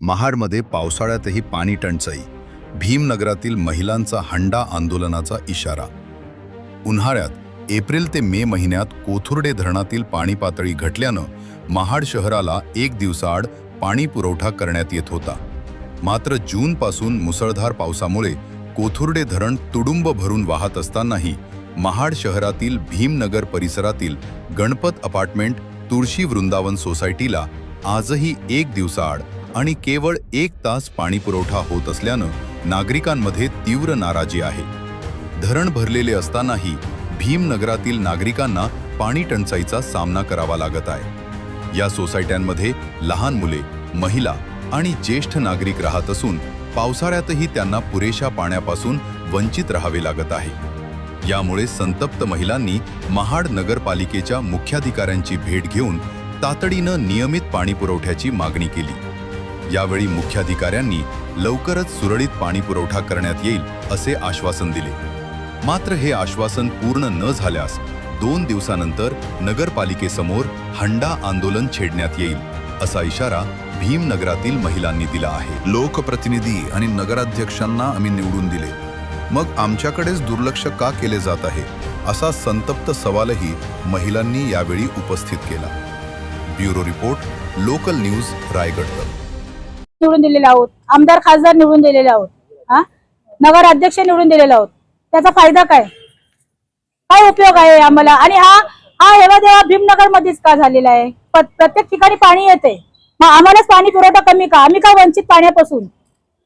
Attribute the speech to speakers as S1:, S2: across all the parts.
S1: महाडमध्ये पावसाळ्यातही पाणी टंचाई, भीमनगरातील महिलांचा हंडा आंदोलनाचा इशारा। उन्हाळ्यात एप्रिल ते मे महिन्यात कोथुर्डे धरणातील पाणी पातळी घटल्यानं महाड शहराला एक दिवसाआड पाणी पुरवठा करण्यात येत होता। मात्र जूनपासून मुसळधार पावसामुळे कोथुर्डे धरण तुडुंब भरून वाहत असतानाही महाड शहरातील भीमनगर परिसरातील गणपत अपार्टमेंट, तुळशी वृंदावन सोसायटीला आजही एक दिवसाआड आणि केवळ 1 तास पाणी पुरवठा होत असल्यानं नागरिकांमध्ये तीव्र नाराजी आहे। धरण भरलेले असतानाही भीमनगरातील नागरिकांना पाणी टंचाईचा सामना करावा लागत आहे। या सोसायट्यांमध्ये लहान मुले, महिला आणि ज्येष्ठ नागरिक राहत असून पावसाळ्यातही त्यांना पुरेशा पाण्यापासून वंचित राहावे लागत आहे। यामुळे संतप्त महिलांनी महाड नगरपालिकेच्या मुख्याधिकाऱ्यांची भेट घेऊन तातडीनं नियमित पाणी पुरवठ्याची मागणी केली। यावेळी मुख्याधिकाऱ्यांनी लवकरच सुरळीत पाणी पुरवठा करण्यात येईल असे आश्वासन दिले। मात्र हे आश्वासन पूर्ण न झाल्यास 2 दिवसानंतर नगरपालिकेसमोर हंडा आंदोलन छेडण्यात येईल असा इशारा भीमनगरातील महिलांनी दिला आहे। लोकप्रतिनिधी आणि नगराध्यक्षांना आम्ही निवडून दिले, मग आमच्याकडेच दुर्लक्ष का केले जात आहे, असा संतप्त सवालही महिलांनी यावेळी उपस्थित केला। Bureau report, local news, Raigad.
S2: निवडून दिलेले आहोत, आमदार खासदार निवडून दिलेले आहोत, नगर अध्यक्ष निवडून दिलेले आहोत, त्याचा फायदा काय उपयोग आहे आम्हाला? आणि हा हेवा देवा भीमनगर मध्येच का झालेला आहे? प्रत्येक ठिकाणी पाणी येते, मग आम्हालाच पाणी पुरवठा कमी का? आम्ही का वंचित पाण्यापासून?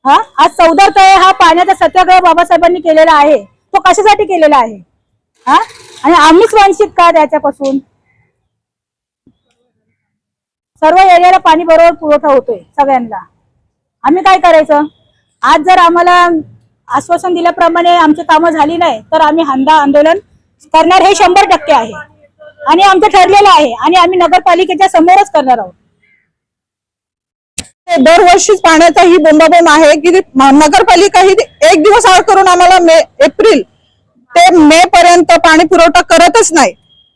S2: आज 14 तळे हा पाण्याचा सत्याग्रह बाबासाहेबांनी केलेला आहे, तो कशासाठी केलेला आहे? आणि आम्हीच वंचित का त्याच्यापासून? सर्व एरियाला पाणी बरोबर पुरवठा होतोय सगळ्यांना, आम्ही काय करायचं? आज जर आम्हाला आश्वासन दिल्याप्रमाणे आमची कामं झाली नाही तर आम्ही हंडा आंदोलन करणार, हे 100% आहे आणि आमचं ठरलेलं आहे आणि आम्ही नगरपालिकेच्या समोरच करणार आहोत।
S3: दरवर्षीच पाण्याचा ही बोंबाबोंब आहे की नगरपालिका ही एक दिवस आड करून आम्हाला एप्रिल ते मे पर्यंत पाणी पुरवठा करतच नाही,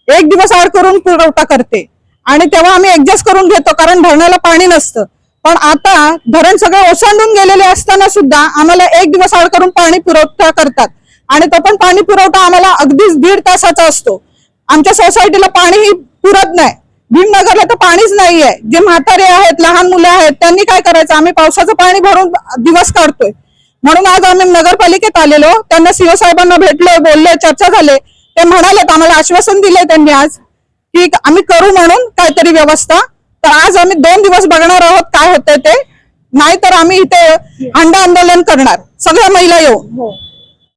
S3: एक दिवस आड करून पुरवठा करते आणि तेव्हा आम्ही ऍडजस्ट करून घेतो कारण धरणाला पाणी नसतं। पण आता धरण सगळे ओसंडून गेलेले असताना सुद्धा आम्हाला एक दिवस आड करून पाणी पुरवठा करतात आणि तो पण पाणी पुरवठा आम्हाला अगदीच 1.5 तासाचा असतो। आमच्या सोसायटीला पाणीही पुरत नाही, भीमनगरला तर पाणीच नाहीये। जे म्हातारे आहेत, लहान मुलं आहेत, त्यांनी काय करायचं? आम्ही पावसाचं पाणी भरून दिवस काढतोय। म्हणून आज आम्ही नगरपालिकेत आलेलो, त्यांना सीओ साहेबांना भेटलोय, बोलले, चर्चा झाले। ते म्हणाले, आम्हाला आश्वासन दिले त्यांनी आज की आम्ही करू म्हणून काहीतरी व्यवस्था। तर आज आम्ही 2 दिवस बघणार आहोत काय होतंय ते, नाहीतर आम्ही इथे हंडा आंदोलन करणार, सगळ्या महिला येऊन।